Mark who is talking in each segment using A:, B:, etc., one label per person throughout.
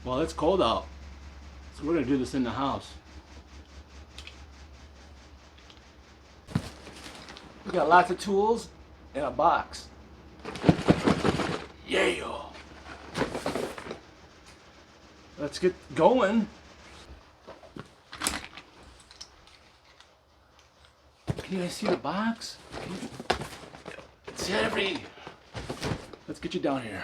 A: Well, it's cold out, so we're gonna do this in the house. We got lots of tools in a box. Yeah. Let's get going. Can you guys see the box? It's heavy. Let's get you down here.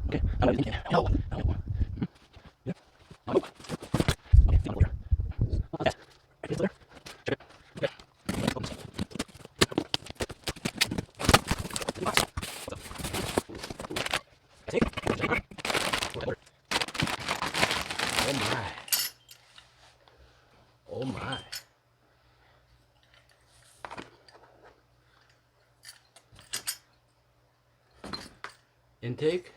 A: Okay. Oh my. Oh my. Intake.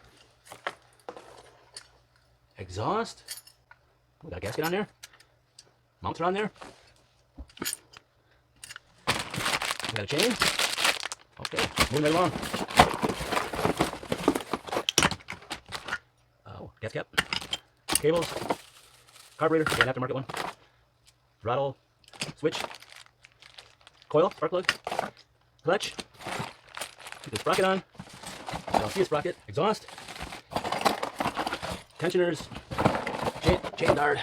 A: Exhaust. We got a gasket on there. Mounts are on there. We got a chain. Okay, moving right along. Oh, gas cap. Cables. Carburetor, an aftermarket one. Throttle. Switch. Coil, spark plug. Clutch. Keep the sprocket on. I don't see a sprocket. Exhaust. Tensioners. Chain guard.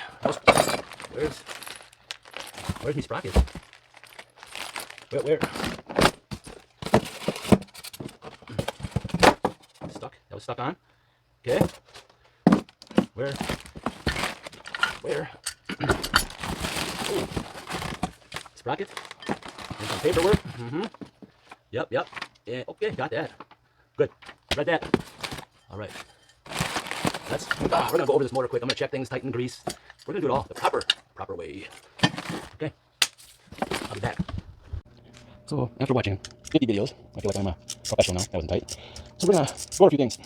A: Where's my sprocket? Where? Stuck. That was stuck on. Okay. Where? Ooh. Sprocket. And some paperwork. Yep. Yeah, okay, got that. Good. Read that. All right. We're gonna go over this motor quick. I'm gonna check things, tighten, grease. We're gonna do it all the proper way. Okay. I'll be back. So after watching 50 videos, I feel like I'm a professional now. That wasn't tight. So we're gonna go over a few things.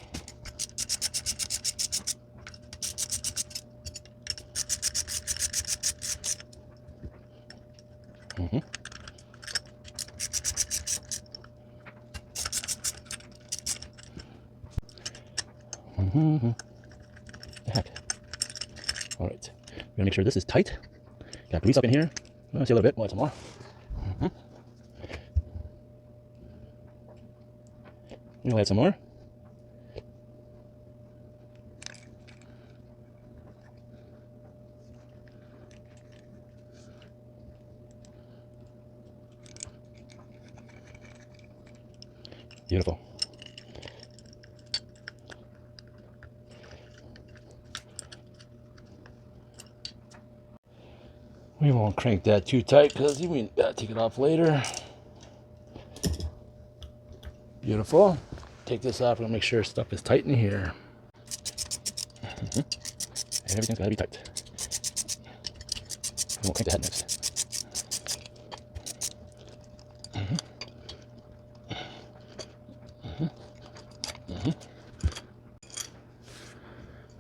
A: The heck. All right. We're gonna make sure this is tight. Got grease up in here. I see a little bit. We'll add some more. We'll add some more. Beautiful. We won't crank that too tight because we gotta take it off later. Beautiful. Take this off and make sure stuff is tight in here. Everything's gotta be tight. We won't crank the head next.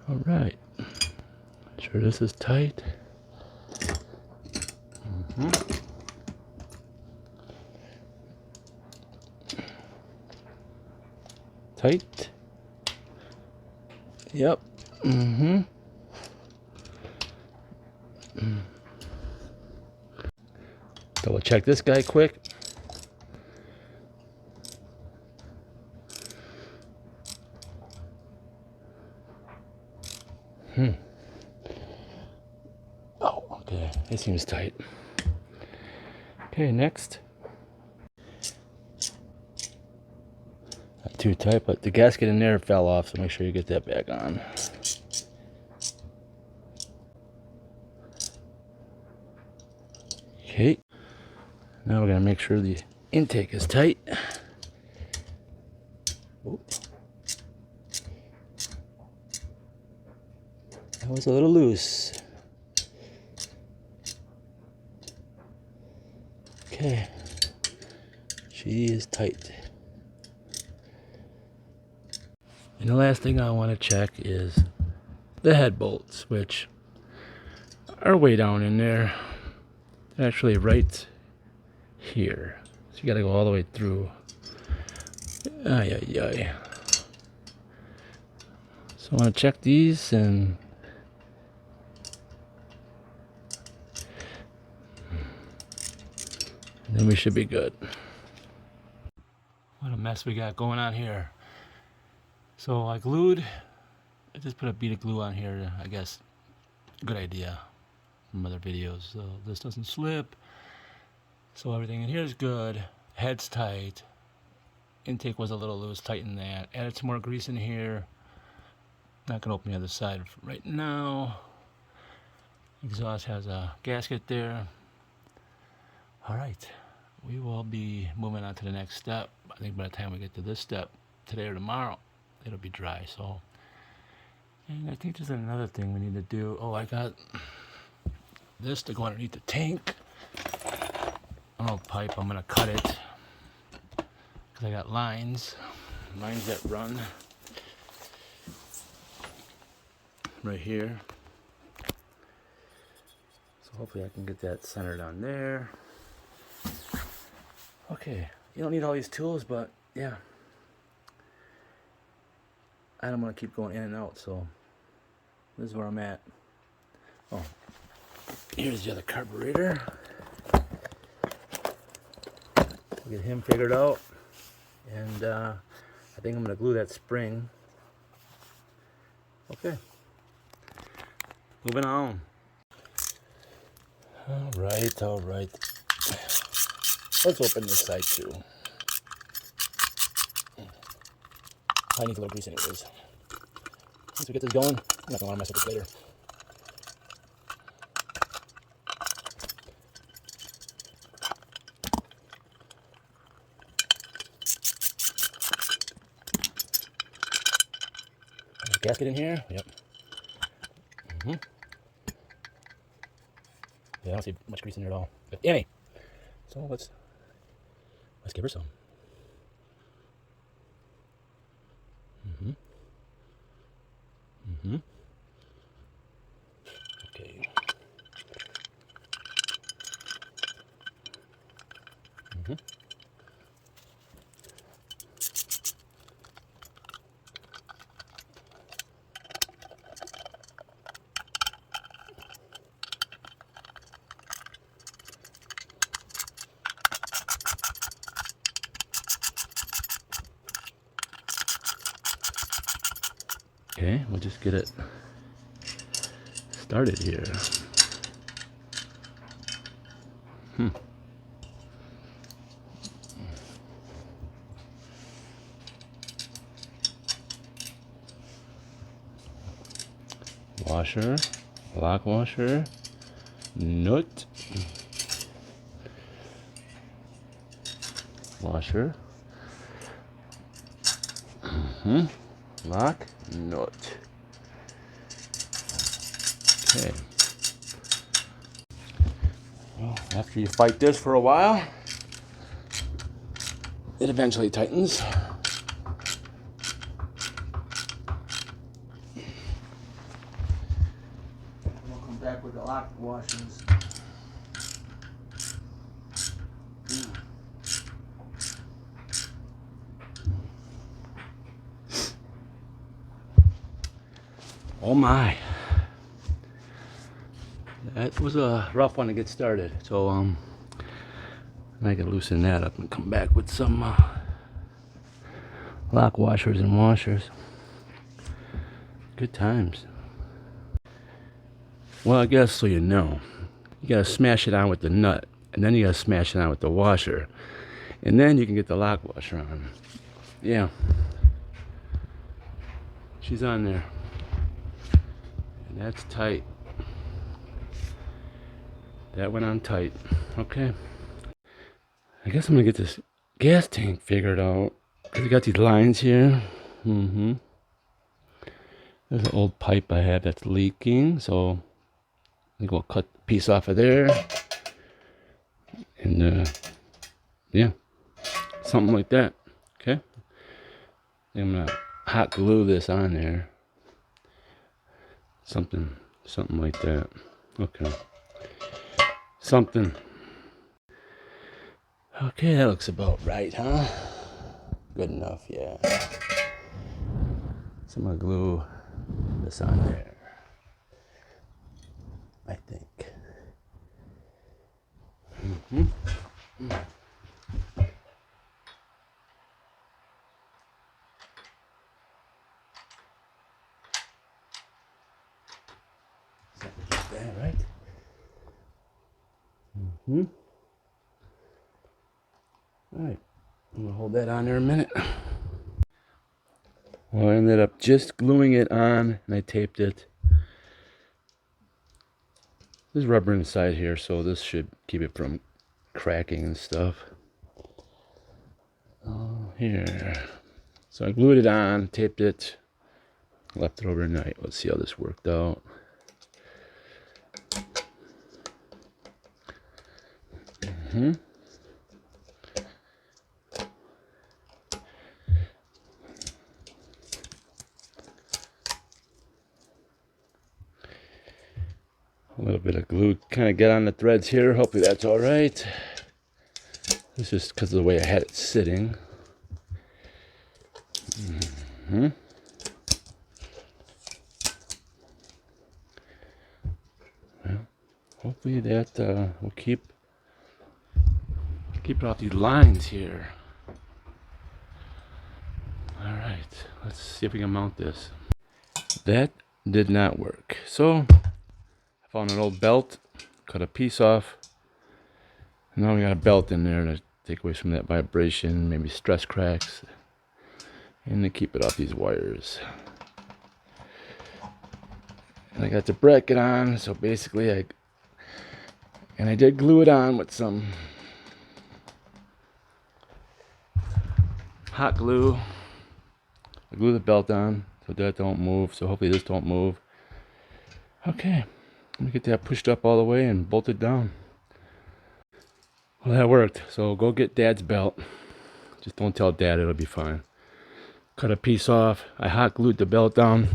A: All right. Make sure this is tight. Tight. Yep. Double check this guy quick. Oh, okay. It seems tight. Okay, next. Not too tight, but the gasket in there fell off, so make sure you get that back on. Okay. Now we're gonna make sure the intake is tight. Oop. That was a little loose. Okay. She is tight. And the last thing I want to check is the head bolts, which are way down in there. They're actually right here. So you got to go all the way through. Ay. So I want to check these and then we should be good. What a mess we got going on here. So I just put a bead of glue on here, I guess. Good idea from other videos. So this doesn't slip. So everything in here is good. Head's tight. Intake was a little loose, tighten that. Added some more grease in here. Not gonna open the other side right now. Exhaust has a gasket there. Alright, we will be moving on to the next step. I think by the time we get to this step, today or tomorrow, it'll be dry. So, and I think there's another thing we need to do. Oh, I got this to go underneath the tank. Oh, pipe, I'm gonna cut it because I got lines that run right here. So hopefully I can get that centered on there. Okay, you don't need all these tools, but yeah, I don't want to keep going in and out, so this is where I'm at. Oh, here's the other carburetor. Get him figured out, and I think I'm going to glue that spring. Okay, moving on. All right. Let's open this side too. I need a little grease anyways. Once we get this going, I'm not going to want to mess with this later. There's a gasket in here. Yep. Yeah, I don't see much grease in there at all. But Annie, so let's give her some. Okay. Okay, we'll just get it started here. Washer, lock washer, nut, washer, lock, nut. Okay. Well, after you fight this for a while, it eventually tightens. We'll come back with the lock washers. Oh my. That was a rough one to get started. So I can loosen that up and come back with some lock washers and washers. Good times. Well, I guess so you know, you gotta smash it on with the nut, and then you gotta smash it on with the washer, and then you can get the lock washer on. Yeah, she's on there, and that's tight. That went on tight. Okay, I guess I'm gonna get this gas tank figured out, because we got these lines here. There's an old pipe I have that's leaking, so I think we'll cut a piece off of there. And yeah, something like that. Okay, I'm gonna hot glue this on there. Something like that. Okay, something. Okay, that looks about right, huh? Good enough, yeah. So I'm gonna glue This on there, I think. Something like that, right? All right, I'm gonna hold that on there a minute. Well, I ended up just gluing it on, and I taped it. There's rubber inside here, so this should keep it from cracking and stuff. Here. So I glued it on, taped it, left it overnight. Let's see how this worked out. A little bit of glue kind of get on the threads here. Hopefully that's all right. It's just because of the way I had it sitting. Well, hopefully that will keep it off these lines here. All right, let's see if we can mount this. That did not work. So I found an old belt, cut a piece off. Now we got a belt in there to take away some of that vibration, maybe stress cracks, and to keep it off these wires. And I got the bracket on, so basically I did glue it on with some hot glue. I glue the belt on so that don't move, so hopefully this don't move. Okay, let me get that pushed up all the way and bolted down. Well, that worked, so go get Dad's belt. Just don't tell Dad, it'll be fine. Cut a piece off. I hot glued the belt down.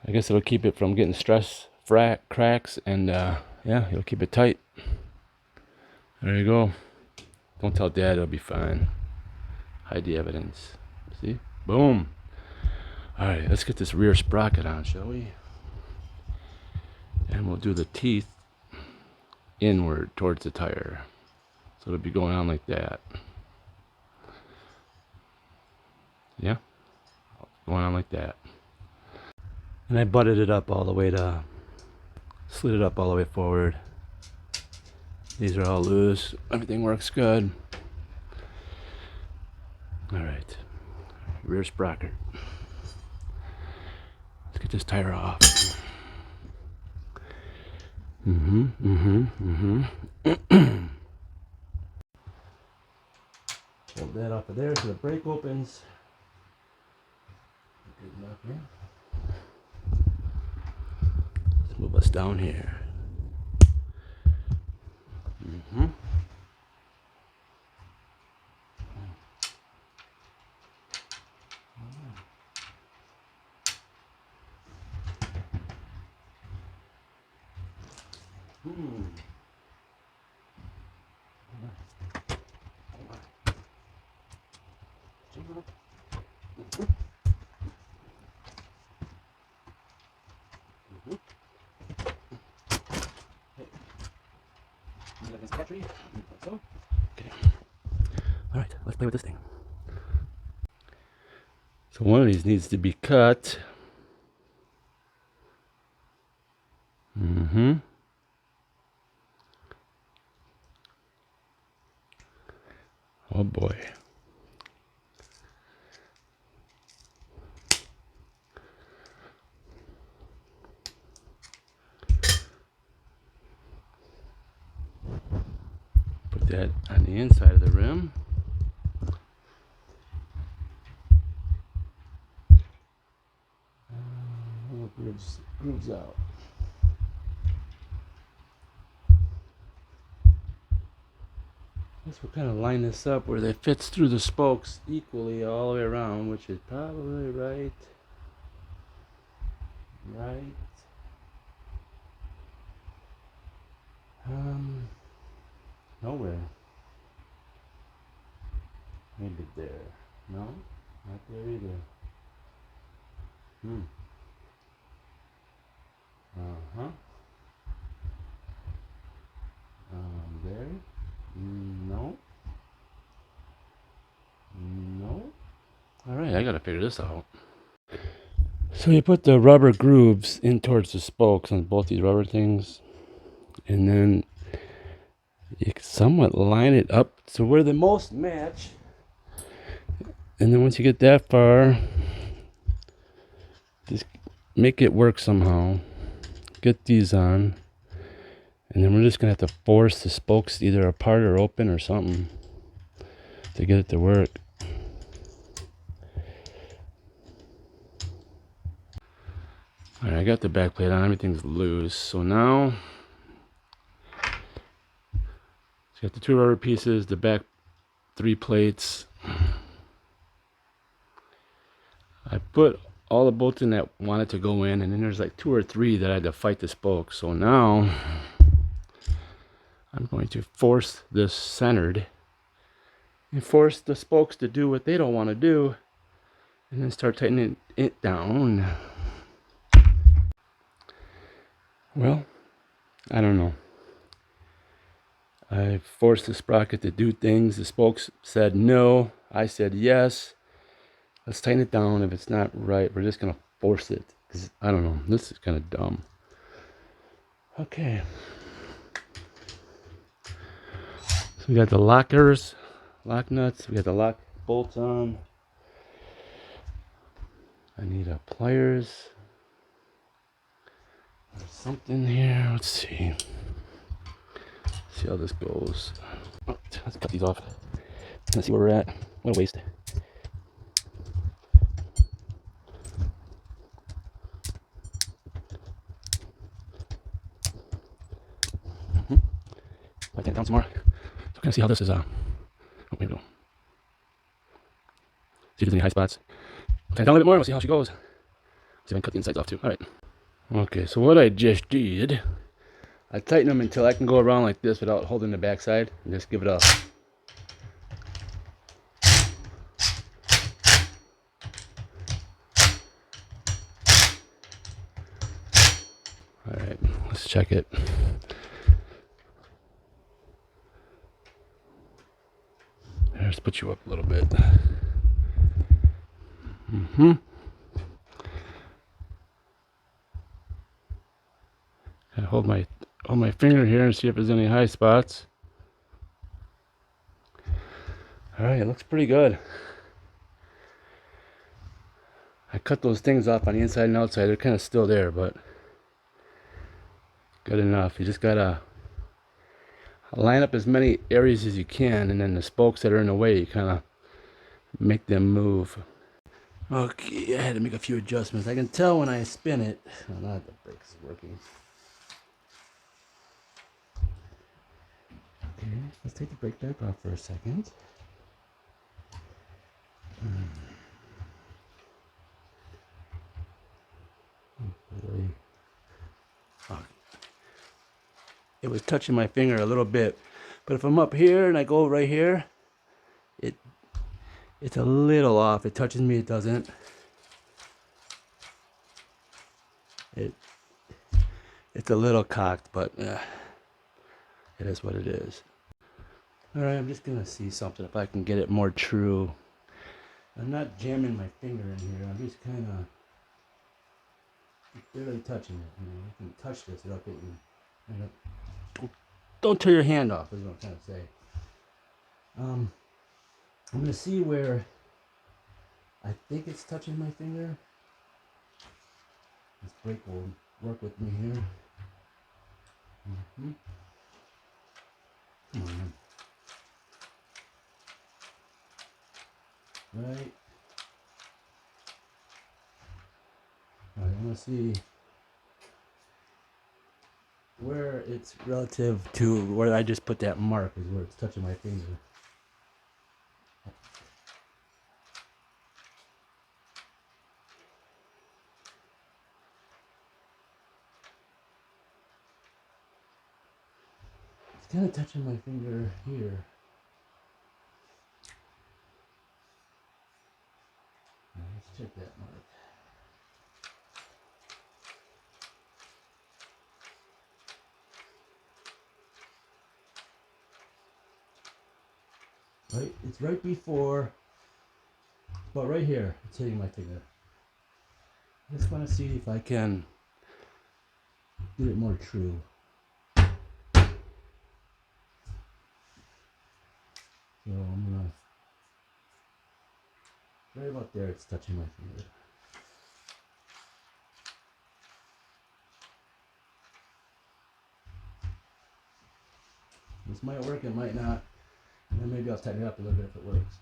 A: I guess it'll keep it from getting stress cracks, and yeah, it'll keep it tight. There you go. Don't tell Dad, it'll be fine. Hide the evidence. See? Boom. Alright, let's get this rear sprocket on, shall we? And we'll do the teeth inward towards the tire. So it'll be going on like that. Yeah? Going on like that. And I butted it up all the way to, slid it up all the way forward. These are all loose. Everything works good. Alright. Rear sprocket. Let's get this tire off. Hold that off of there so the brake opens. Good enough here. Let's move us down here. Okay. All right, let's play with this thing. So one of these needs to be cut. Oh boy. Put that on the inside of the rim. Grooves out. Guess we'll kind of line this up where it fits through the spokes equally all the way around, which is probably right. Nowhere. Maybe there. No, not there either. Uh-huh. There. No. No. All right, I gotta figure this out. So you put the rubber grooves in towards the spokes on both these rubber things, and then you somewhat line it up to where they most match. And then once you get that far, just make it work somehow. Get these on. And then we're just going to have to force the spokes either apart or open or something to get it to work. Alright, I got the back plate on. Everything's loose. So now, got the two rubber pieces, the back 3 plates. I put all the bolts in that wanted to go in, and then there's like 2 or 3 that I had to fight the spokes. So now I'm going to force this centered and force the spokes to do what they don't want to do, and then start tightening it down. Well, I don't know. I forced the sprocket to do things. The spokes said no. I said yes. Let's tighten it down. If it's not right, we're just going to force it. Because I don't know. This is kind of dumb. Okay. So we got the lockers, lock nuts. We got the lock bolts on. I need a pliers. There's something here. Let's see. See how this goes. Oh, let's cut these off. Let's see where we're at. What a waste. Tighten it down some more. So we're gonna see how this is. Oh, maybe we don't. See if there's any high spots. Tighten it down a little bit more. We'll see how she goes. See if I can cut the insides off too. All right. Okay, so what I just did, I tighten them until I can go around like this without holding the backside, and just give it a. All right, let's check it. Let's put you up a little bit. I hold my finger here and see if there's any high spots. All right, it looks pretty good. I cut those things off on the inside and outside. They're kind of still there, but good enough. You just gotta line up as many areas as you can, and then the spokes that are in the way, you kind of make them move. Okay, I had to make a few adjustments. I can tell when I spin it. Oh, not the brakes working. Okay, let's take the brake back off for a second. It was touching my finger a little bit, but if I'm up here and I go right here, it's a little off. It touches me, it doesn't. It's a little cocked, but it is what it is. All right, I'm just gonna see something if I can get it more true. I'm not jamming my finger in here. I'm just kind of barely touching it. You know, you can touch this without getting. Don't tear your hand off. Is what I'm trying to say. I'm gonna see where I think it's touching my finger. This brake will work with me here. Come on. Right. All right, I'm gonna see where it's relative to where I just put that mark is where it's touching my finger. It's kind of touching my finger here. Let's check that mark. Right, it's right before, but right here, it's hitting my finger. I just want to see if I can get it more true. So I'm gonna, right about there, it's touching my finger. This might work, it might not. And then maybe I'll tighten it up a little bit if it works.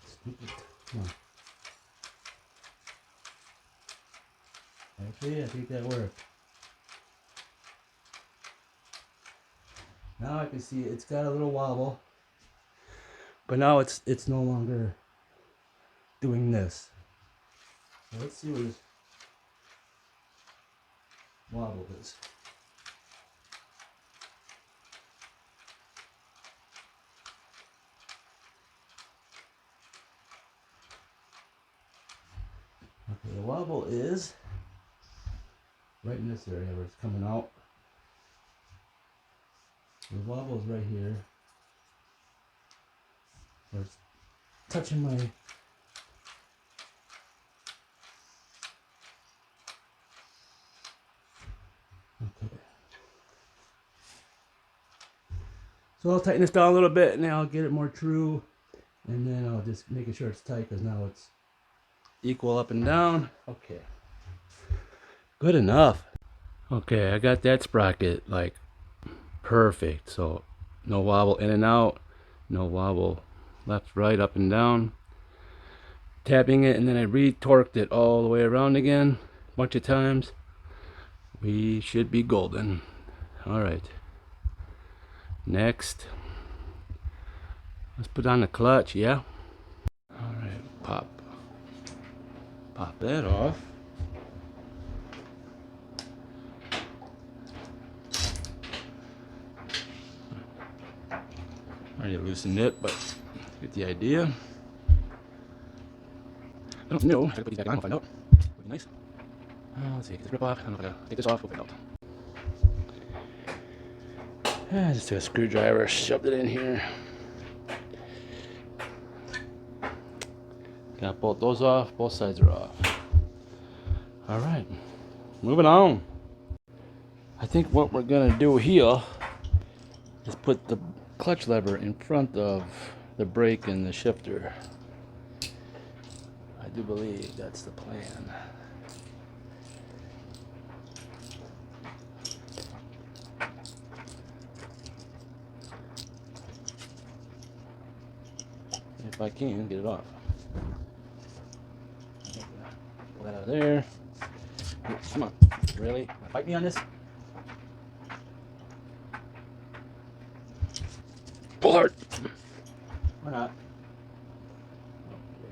A: Stupid. Come on. Actually, I think that worked. Now I can see it's got a little wobble. But now it's no longer doing this. So let's see what this wobble is. Okay, the wobble is right in this area where it's coming out. The wobble is right here. Where it's touching my okay. So I'll tighten this down a little bit and then I'll get it more true. And then I'll just make sure it's tight because now it's equal up and down. Okay. Good enough. Okay, I got that sprocket like perfect. So no wobble in and out, no wobble left, right, up and down. Tapping it and then I re-torqued it all the way around again a bunch of times. We should be golden. All right. Next. Let's put on the clutch, yeah? All right, pop that off. Already loosened it, but get the idea. I don't know. I gotta put these back on. We'll find out. Would be nice. Let's see. Get this rip off. I don't know if I gotta take this off. We'll find out. Just took a screwdriver, shoved it in here. Got both those off. Both sides are off. All right. Moving on. I think what we're gonna do here is put the clutch lever in front of the brake and the shifter. I do believe that's the plan. If I can get it off. Pull that out of there. Come on, really? Fight me on this? Pull hard. Or not. Okay.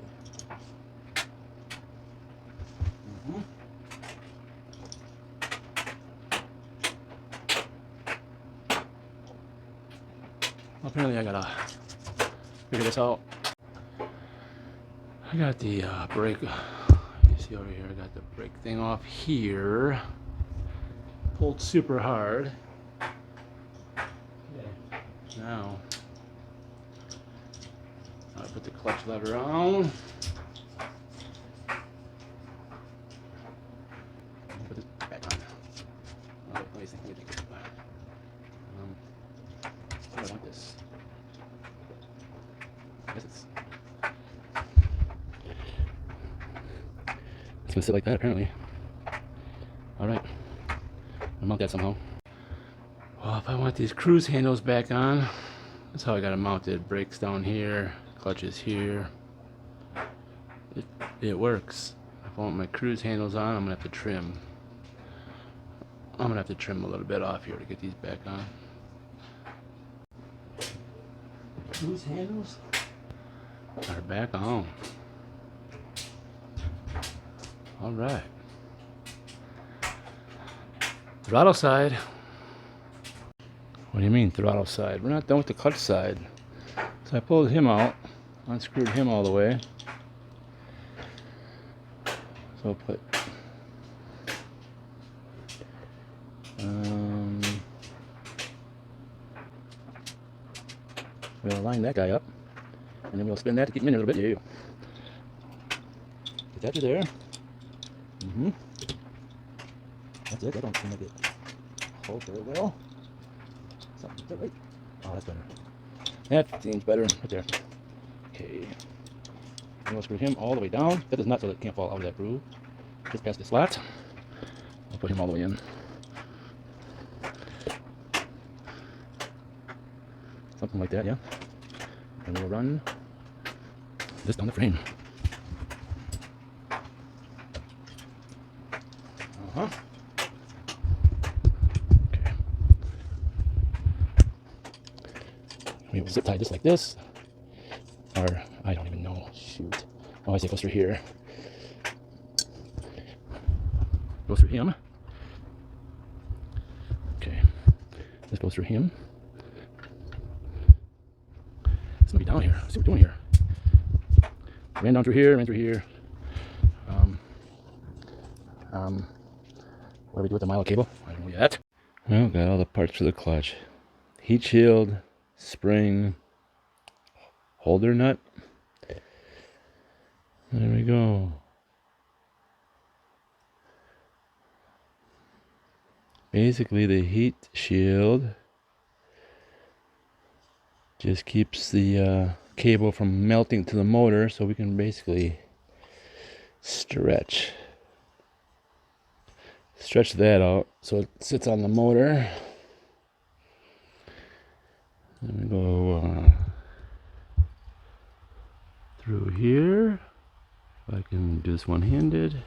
A: Apparently I gotta figure this out. I got the brake, you see over here, I got the brake thing off here. Pulled super hard. Okay. Now, I put the clutch lever on. Put this back on. Oh, let me think. I don't want this. I guess it's gonna sit like that apparently. Alright. I'll mount that somehow. Well, if I want these cruise handles back on, that's how I got it mounted. Brakes down here, clutches here. It works. If I want my cruise handles on, I'm gonna have to trim. I'm gonna have to trim a little bit off here to get these back on. Cruise handles are back on. All right. Throttle side. What do you mean throttle side? We're not done with the clutch side. So I pulled him out, unscrewed him all the way. So I'll put we'll line that guy up, and then we'll spin that to keep him in a little bit. Yeah. Get that to there. That's it. That don't seem like it holds very well. Something like that, right? Oh, that's better. That seems better right there. Okay. And we'll screw him all the way down. That is not so that it can't fall out of that groove. Just past the slot. I'll put him all the way in. Something like that, yeah. And we'll run this down the frame. Okay. We will zip tie this like this. Or, I don't even know. Shoot. Oh, I say it goes through here. Goes through him. Okay. This goes through him. It's gonna be down here. Let's see what we're doing here. Ran down through here, ran through here. What do we do with the mile cable? I don't know yet. Well, got all the parts for the clutch. Heat shield, spring, holder nut. There we go. Basically, the heat shield just keeps the cable from melting to the motor, so we can basically stretch that out so it sits on the motor. Then we go through here. If I can do this one-handed.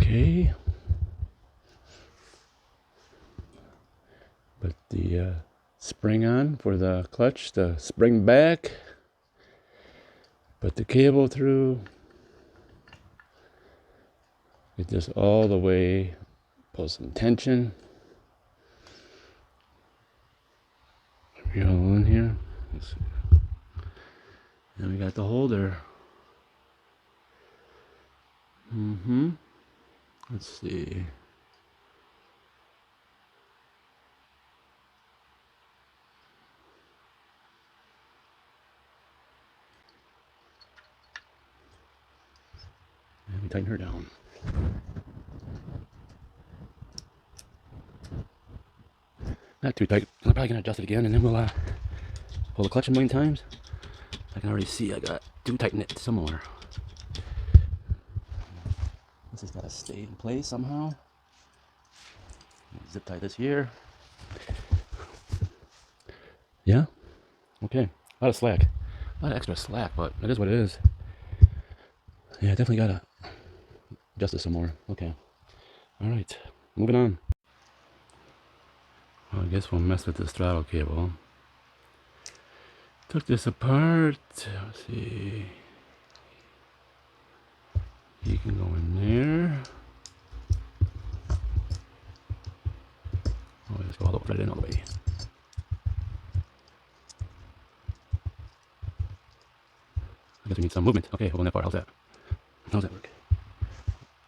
A: Okay. Put the spring on for the clutch to spring back. Put the cable through. Get this all the way. Pull some tension. Reel in here. Let's see. And we got the holder. Let's see. And we tighten her down. Not too tight. I'm probably gonna adjust it again, and then we'll pull the clutch a million times. I can already see I got to tighten it some more. This has got to stay in place somehow. Zip tie this here. Yeah. Okay. A lot of slack. A lot of extra slack, but it is what it is. Yeah, definitely gotta adjust this some more. Okay. All right. Moving on. Well, I guess we'll mess with this throttle cable. Took this apart. Let's see. You can go in there. Oh, let's go right in all the way. I guess we need some movement. Okay, hold on that far. How's that? How's that work?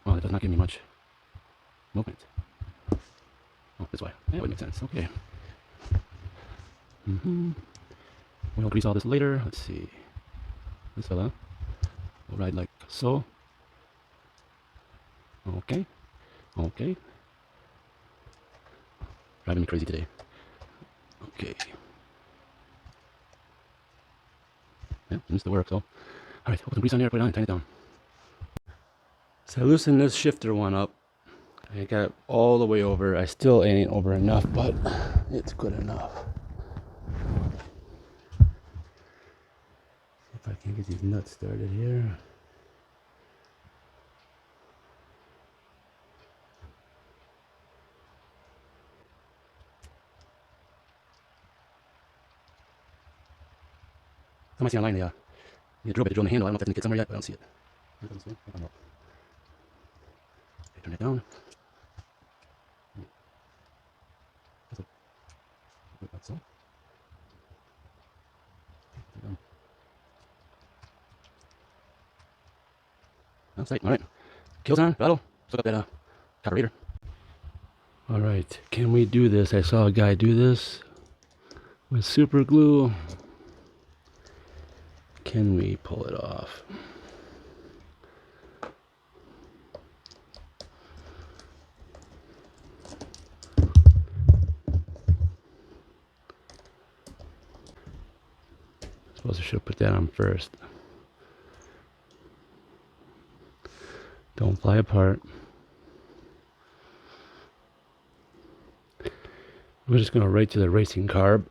A: Well, that does not give me much movement. Oh, this way. That would make sense. Okay. We'll grease all this later. Let's see. This fella will ride like so. Okay. Okay. Driving me crazy today. Okay. Yeah, seems to work, so. Alright, put some grease on there, put it on, tighten it down. So I loosened this shifter one up. I got it all the way over. I still ain't over enough, but it's good enough. See if I can get these nuts started here. I might see online the drill bit to drill in the handle. I don't know if that's gonna get somewhere yet, but I don't see it. I don't see it. I don't know. Okay, turn it down. Like so. That's tight. All right. Keel's on. Throttle. Let's look up that carburetor. All right. Can we do this? I saw a guy do this. with super glue. Can we pull it off? Suppose I should put that on first. Don't fly apart. We're just going right to the racing carb.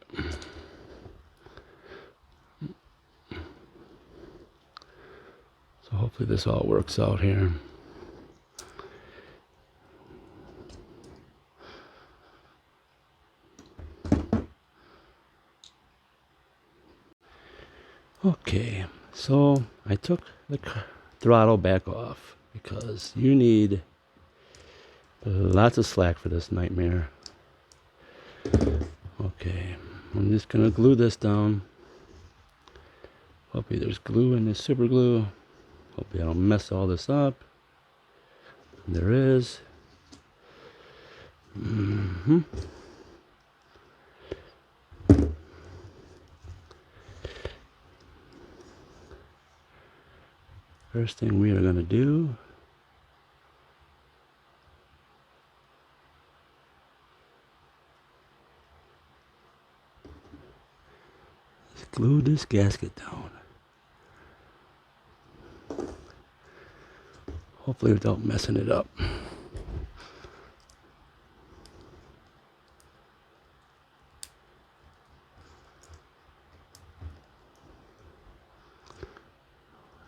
A: So hopefully this all works out here. Okay, so I took the throttle back off because you need lots of slack for this nightmare. Okay, I'm just gonna glue this down. Hopefully there's glue in this super glue. Hopefully I don't mess all this up. There is. First thing we are gonna do is glue this gasket down. Hopefully without messing it up.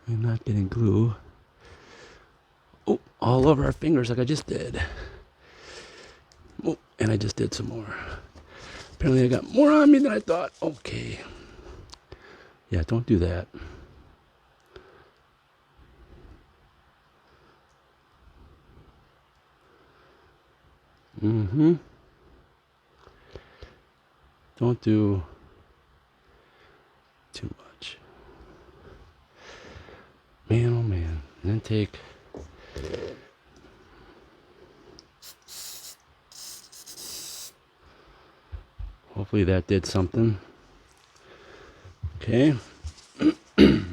A: I'm not getting glue. Oh, all over our fingers like I just did. Oh, and I just did some more. Apparently I got more on me than I thought. Okay. Yeah, don't do that. Don't do too much. Man, oh man. And then take hopefully that did something. Okay. We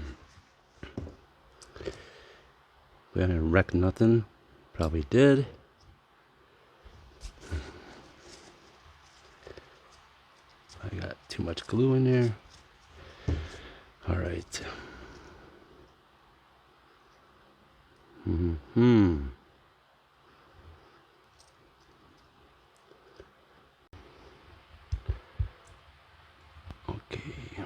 A: didn't wreck nothing. Probably did. I got too much glue in there. All right. Okay.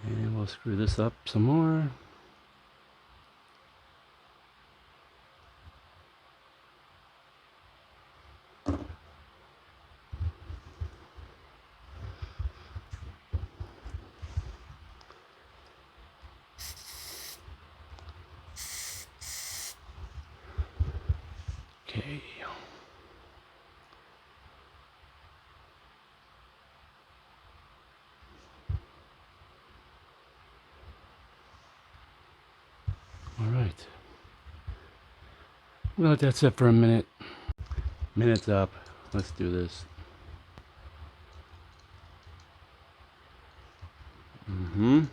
A: And we'll screw this up some more. Okay. All right. We'll let that sit for a minute. Minute's up. Let's do this. Well,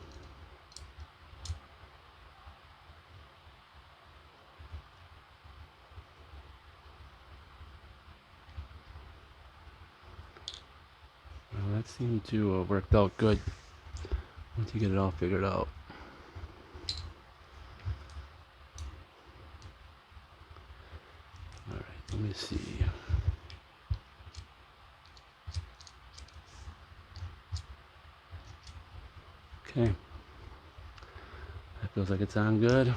A: that seemed to have worked out good once you get it all figured out. All right, let me see. Okay. That feels like it's on good.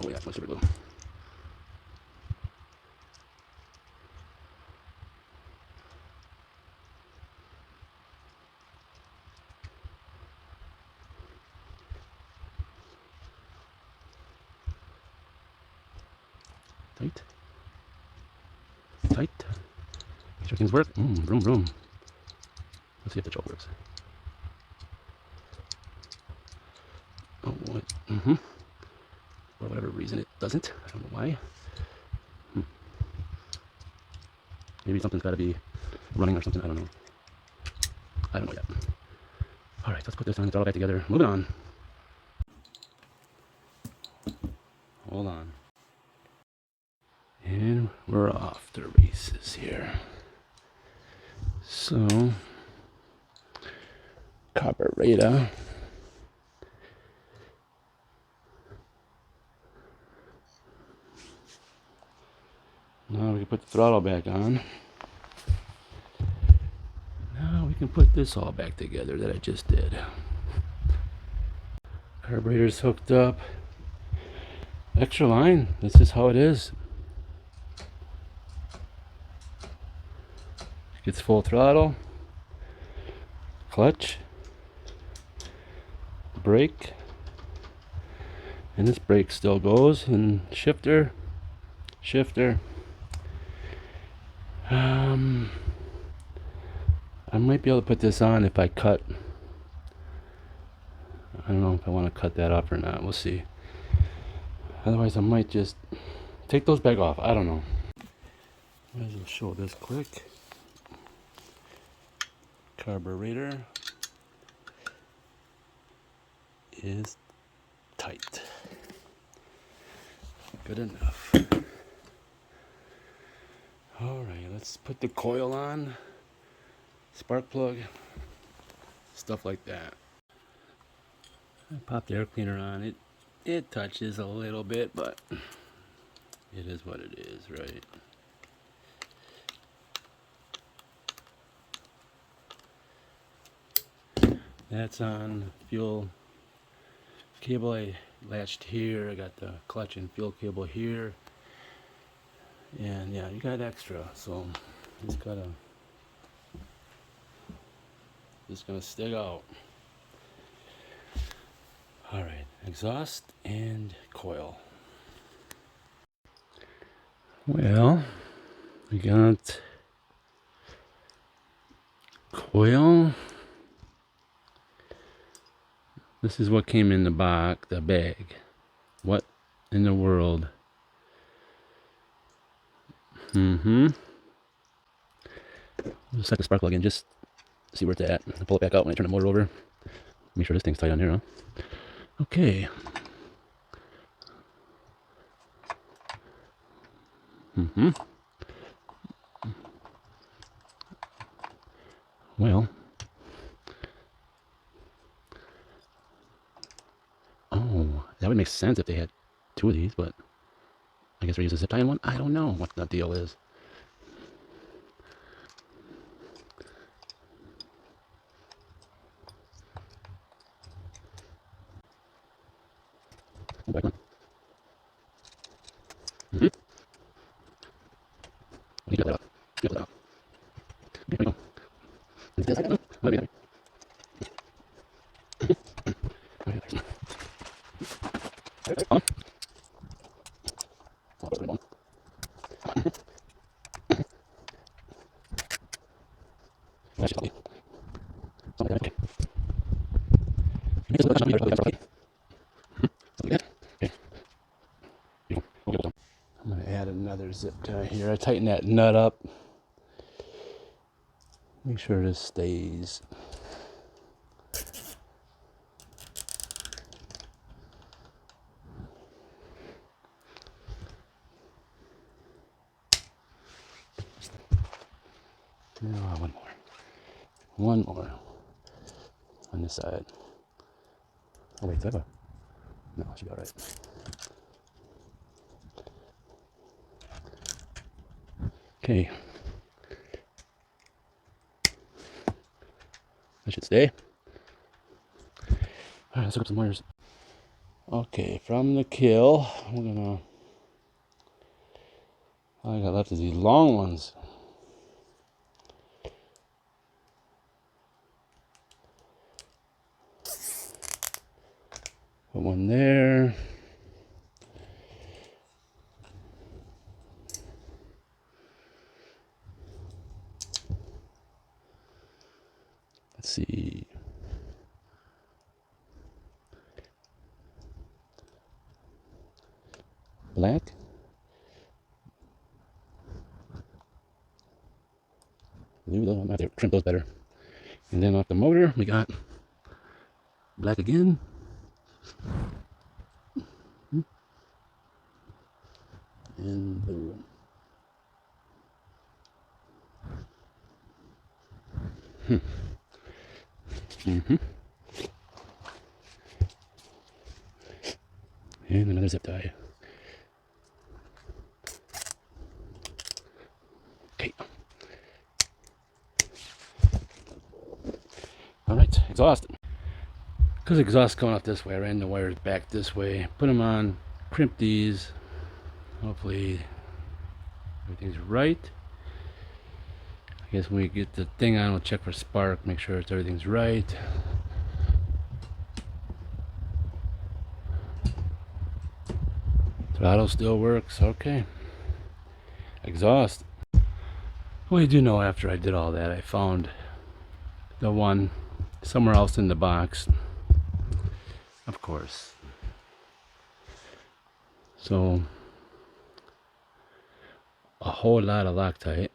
A: Oh yeah, my super glue. Tight. Tight. Make sure things work. Vroom, vroom. Let's see if the choke works. Oh, what? Mm-hmm. For whatever reason it doesn't. I don't know why. Maybe something's got to be running or something. I don't know. I don't know yet. All right, let's put this on. It's all back together. Moving on. Hold on. And we're off the races here. So, Carburetor. Now we can put the throttle back on. Now we can put this all back together that I just did. Carburetor's hooked up. Extra line. This is how it is. Gets full throttle. Clutch. Brake. And this brake still goes. And shifter. I might be able to put this on if I cut. I don't know if I want to cut that off or not. We'll see. Otherwise, I might just take those back off. I don't know. Might as well show this quick. Carburetor is tight. Good enough. Alright, let's put the coil on. Spark plug. Stuff like that. I popped the air cleaner on. It touches a little bit, but it is what it is, right? That's on fuel cable. I latched here. I got the clutch and fuel cable here. And yeah, you got extra, so just gonna stick out. All right, exhaust and coil. Well, we got coil. This is what came in the bag. What in the world? Just set the spark plug in, just see where it's at. I'll pull it back out when I turn the motor over. Make sure this thing's tight on here, huh? Okay. Well. Oh, that would make sense if they had two of these, but I guess we're using a zip tie in one. I don't know what the deal is. Back on. You got that up. You got that up. Okay, there we go. Is this might be heavy. Okay, there's on. Oh, that's one. That's just okay. Something like that. Okay. Make this a little bit okay. Something like that. Okay. I'm going to add another zip tie here. I tighten that nut up. Make sure this stays. Oh, one more on this side. Oh wait, is that a... No, it should be all right. Okay. That should stay. Alright, let's hook up some wires. Okay, from the kill, we're gonna... All I got left is these long ones. Put one there. see. Black. Blue, though, I might have to trim those better. And then off the motor, we got black again. And blue. And another zip tie. Okay. Alright, exhaust. Because exhaust coming out this way, I ran the wires back this way. Put them on, crimp these. Hopefully everything's right. I guess when we get the thing on, we'll check for spark, make sure everything's right. Throttle still works, okay. Exhaust. Well, you do know after I did all that, I found the one somewhere else in the box, of course. So, a whole lot of Loctite.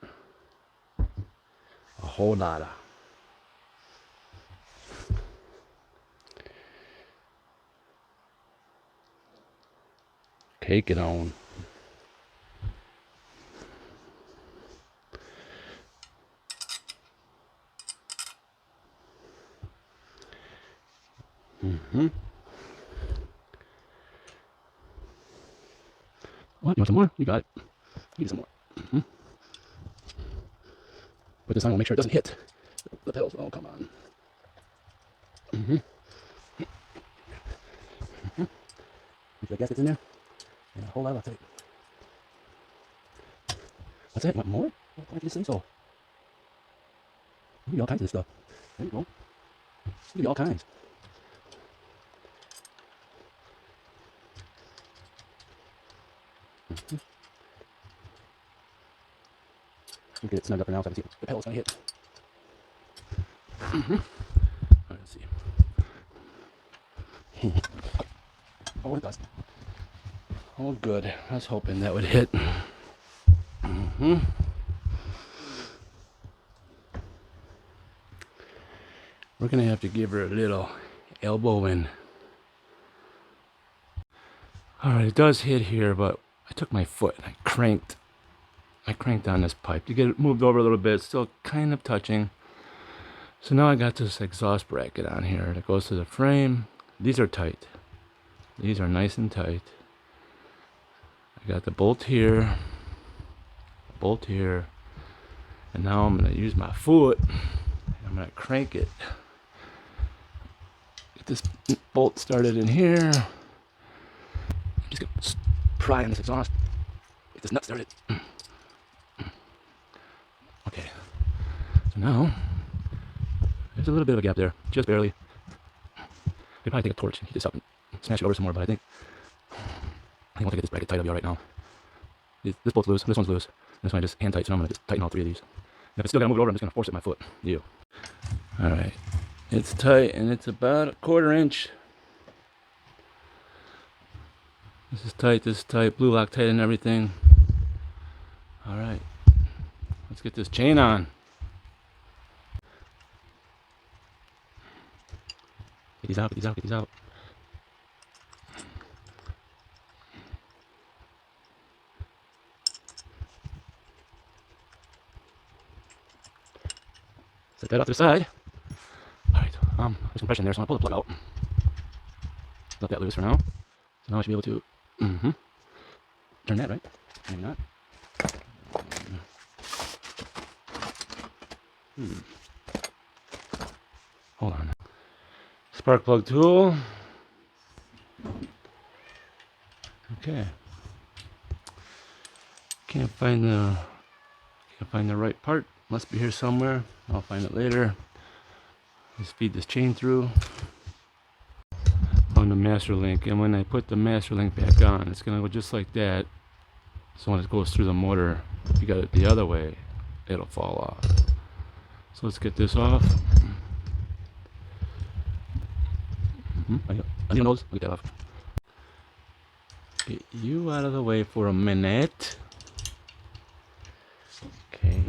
A: A whole lot of. Take it on. What? You want some more? You got it. You need some more. But this time we'll make sure it doesn't hit the pedals. Oh, come on. Make sure the gasket's in there. And a whole lot of tape. That's it. Want more? Why can't you say so? We give you all kinds of this stuff. There you go. We give you all kinds. We'll get it snugged up now so I can see the pedal's gonna hit. Alright, let's see. Oh, it does. Oh, good. I was hoping that would hit. We're gonna have to give her a little elbowing. Alright, it does hit here, but I took my foot and I cranked on this pipe to get it moved over a little bit. It's still kind of touching. So now I got this exhaust bracket on here that goes to the frame. These are tight. These are nice and tight. I got the bolt here, and now I'm going to use my foot. I'm going to crank it. Get this bolt started in here. Just get pry on this exhaust. Get this nut started. Okay. So now there's a little bit of a gap there, just barely. Could probably take a torch and heat this up and smash it over some more, but I think once I get this bracket tight, I'll be alright now. This bolt's loose, this one's loose. This one I just hand tight, so I'm going to just tighten all three of these. And if it's still got to move it over, I'm just going to force it with my foot. Deal. Alright. It's tight, and it's about 1/4 inch. This is tight, blue Loctite and everything. Alright. Let's get this chain on. Get these out, get these out, get these out. Set that off to the side. Alright, there's compression there, so I'm gonna pull the plug out. Let that loose for now. So now I should be able to turn that, right? Maybe not. Hold on. Spark plug tool. Okay. Can't find the right part. Must be here somewhere. I'll find it later. Just feed this chain through on the master link, and when I put the master link back on, it's gonna go just like that. So when it goes through the motor, if you got it the other way, it'll fall off. So let's get this off. Onion nose, get that off. Get you out of the way for a minute. Okay.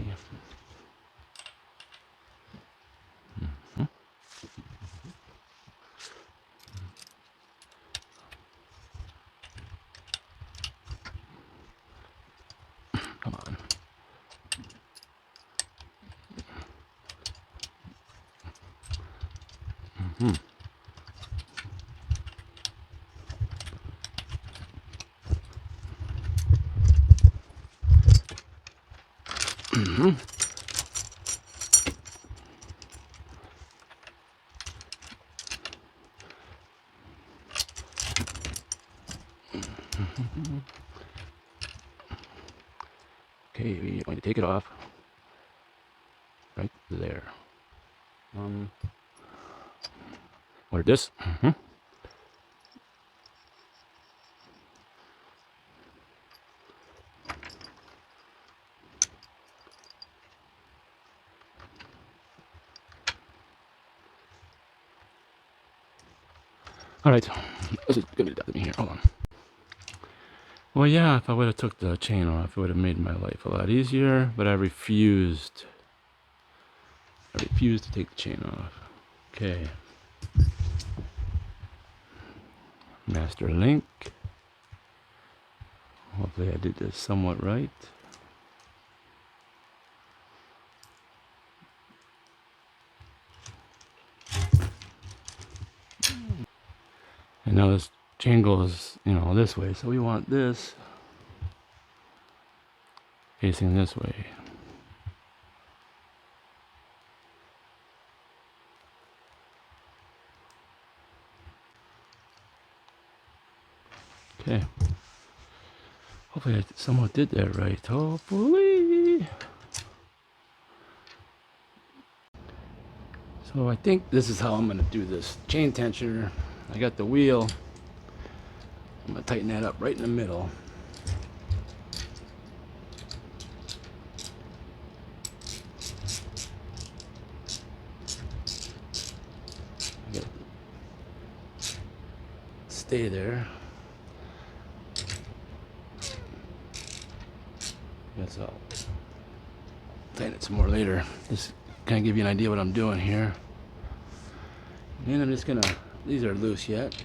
A: Come on. Okay, we're going to take it off right there. Or this. All right, this is gonna be done to me here. Hold on. Well, yeah, if I would have took the chain off, it would have made my life a lot easier. But I refused. I refused to take the chain off. Okay. Master link. Hopefully I did this somewhat right. And now this chain goes, this way. So we want this facing this way. Okay. Hopefully I somewhat did that right. Hopefully. So I think this is how I'm going to do this chain tensioner. I got the wheel. I'm going to tighten that up right in the middle. Stay there. That's all. Tighten it some more later. Just kind of give you an idea what I'm doing here. And I'm just gonna, these are loose yet.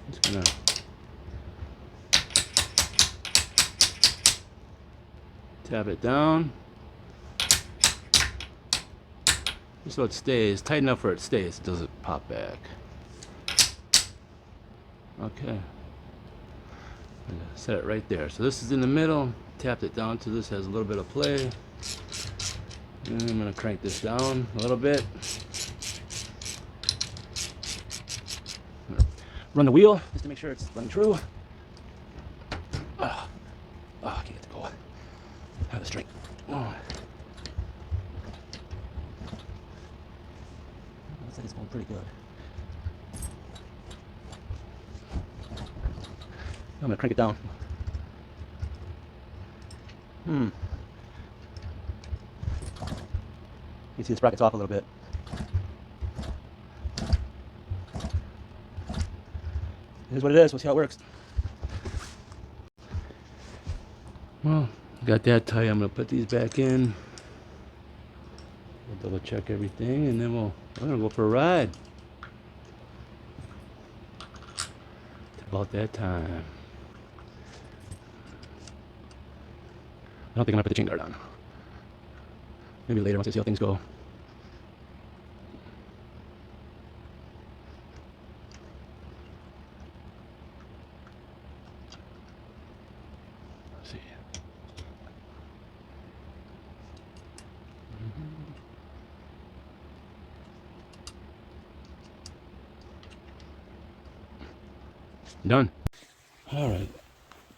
A: Just gonna tap it down. Just so it stays, tight enough where it stays, it doesn't pop back. Okay. Set it right there. So this is in the middle. Tapped it down to this has a little bit of play. And I'm going to crank this down a little bit. Run the wheel just to make sure it's running true. I can't get to go. Have the strength. Looks like it's going pretty good. I'm gonna crank it down. You can see the sprocket's off a little bit. Here's what it is. We'll see how it works. Well, got that tight. I'm gonna put these back in. We'll double check everything, and then we're gonna go for a ride. It's about that time. I don't think I'm gonna put the chain guard on. Maybe later once I see how things go. Let's see. Done. All right.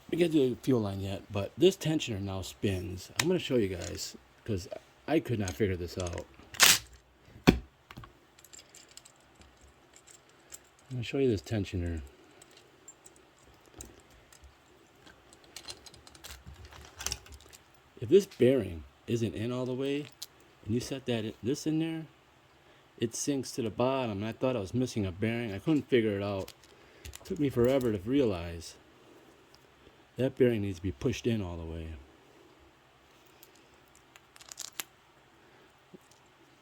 A: We get to the fuel line yet, but this tensioner now spins. I'm going to show you guys because I could not figure this out. I'm going to show you this tensioner. If this bearing isn't in all the way, and you set this in there, it sinks to the bottom. And I thought I was missing a bearing. I couldn't figure it out. It took me forever to realize that bearing needs to be pushed in all the way.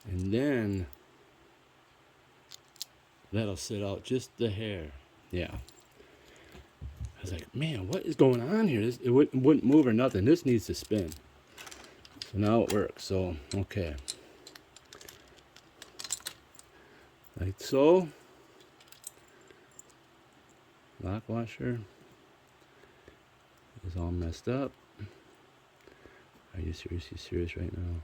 A: And then that'll sit out just the hair. Yeah. I was like, man, what is going on here? It wouldn't move or nothing. This needs to spin. So now it works. So, okay. Like so. Lock washer is all messed up. Are you seriously serious right now?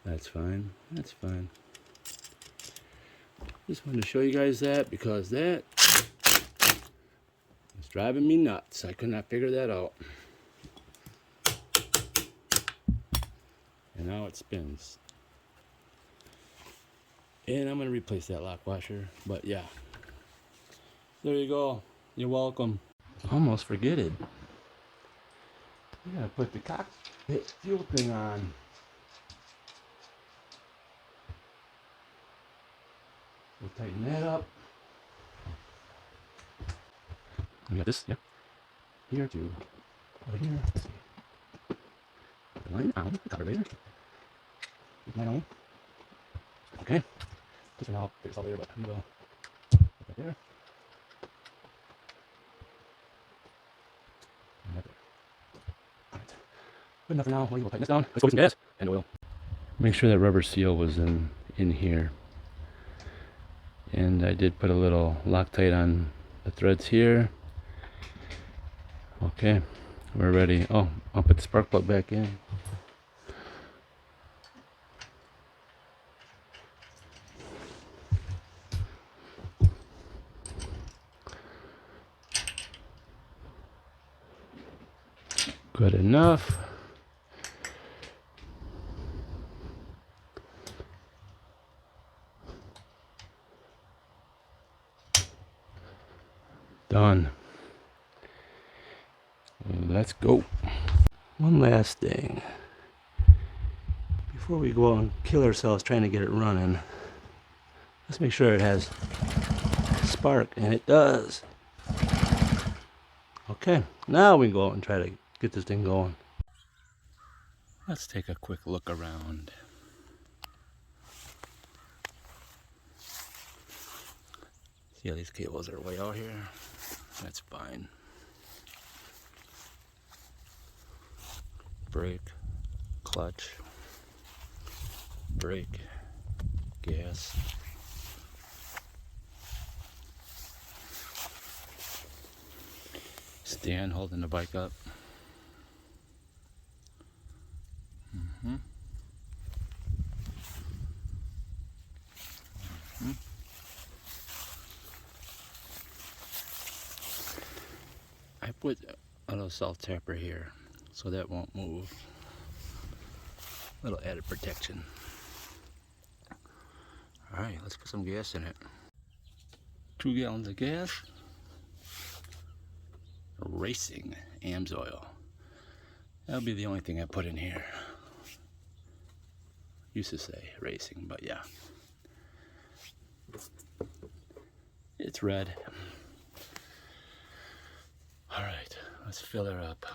A: That's fine. That's fine. Just wanted to show you guys that because that was driving me nuts. I could not figure that out. And now it spins. And I'm going to replace that lock washer. But yeah. There you go. You're welcome. Almost forget it. I gotta put the cockpit fuel thing on. We'll tighten that up. We got this, yeah. Here too. Over here. Let's see. The line on the carburetor. Keep that on. Okay. This one I'll fix all later, but I'm gonna put that there. And that there. Alright. Good enough for now. We'll tighten this down. Let's go get some gas and oil. Make sure that rubber seal was in here. And I did put a little Loctite on the threads here. Okay, we're ready. Oh, I'll put the spark plug back in. Good enough. Done. Let's go. One last thing. Before we go out and kill ourselves trying to get it running, let's make sure it has spark, and it does. Okay, now we can go out and try to get this thing going. Let's take a quick look around. See how these cables are way out here? That's fine. Brake, clutch, brake, gas. Stand holding the bike up. I put a little salt tapper here so that won't move. A little added protection. Alright, let's put some gas in it. 2 gallons of gas. Racing AMS oil. That'll be the only thing I put in here. Used to say racing, but yeah. It's red. Alright, let's fill her up.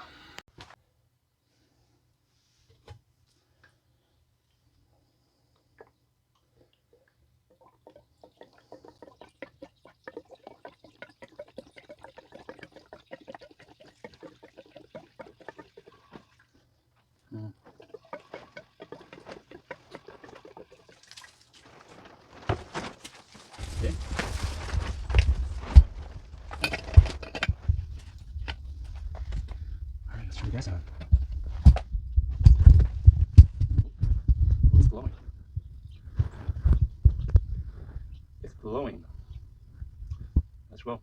A: Okay. Alright, let's turn the gas on. It's glowing. It's glowing. Let's go.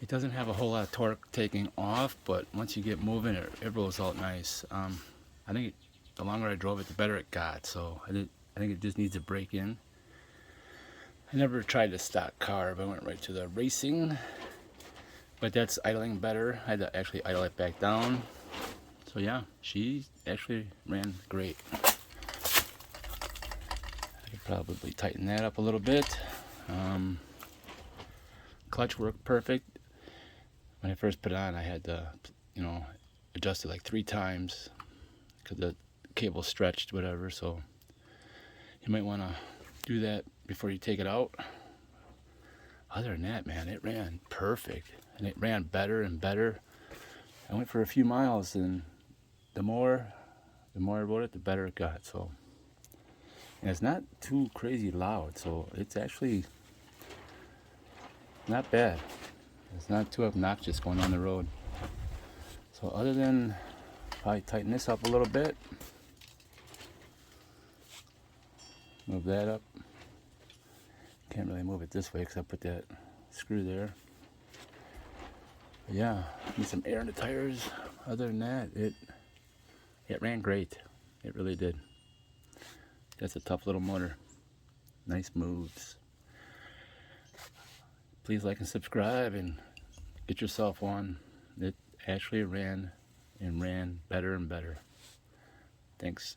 B: It doesn't have a whole lot of torque taking off, but once you get moving, it rolls out nice. I think the longer I drove it, the better it got. So I think it just needs to break in. I never tried the stock carb. I went right to the racing, but that's idling better. I had to actually idle it back down. So yeah, she actually ran great. I could probably tighten that up a little bit. Clutch worked perfect. When I first put it on, I had to, adjust it like 3 times because the cable stretched, whatever. So you might want to do that before you take it out. Other than that, man, it ran perfect, and it ran better and better. I went for a few miles, and the more I rode it, the better it got. So, and it's not too crazy loud, so it's actually not bad. It's not too obnoxious going on the road. So other than probably tighten this up a little bit, move that up. Can't really move it this way because I put that screw there. But yeah, need some air in the tires. Other than that, it ran great. It really did. That's a tough little motor. Nice moves. Please like and subscribe and get yourself one. It actually ran and ran better and better. Thanks.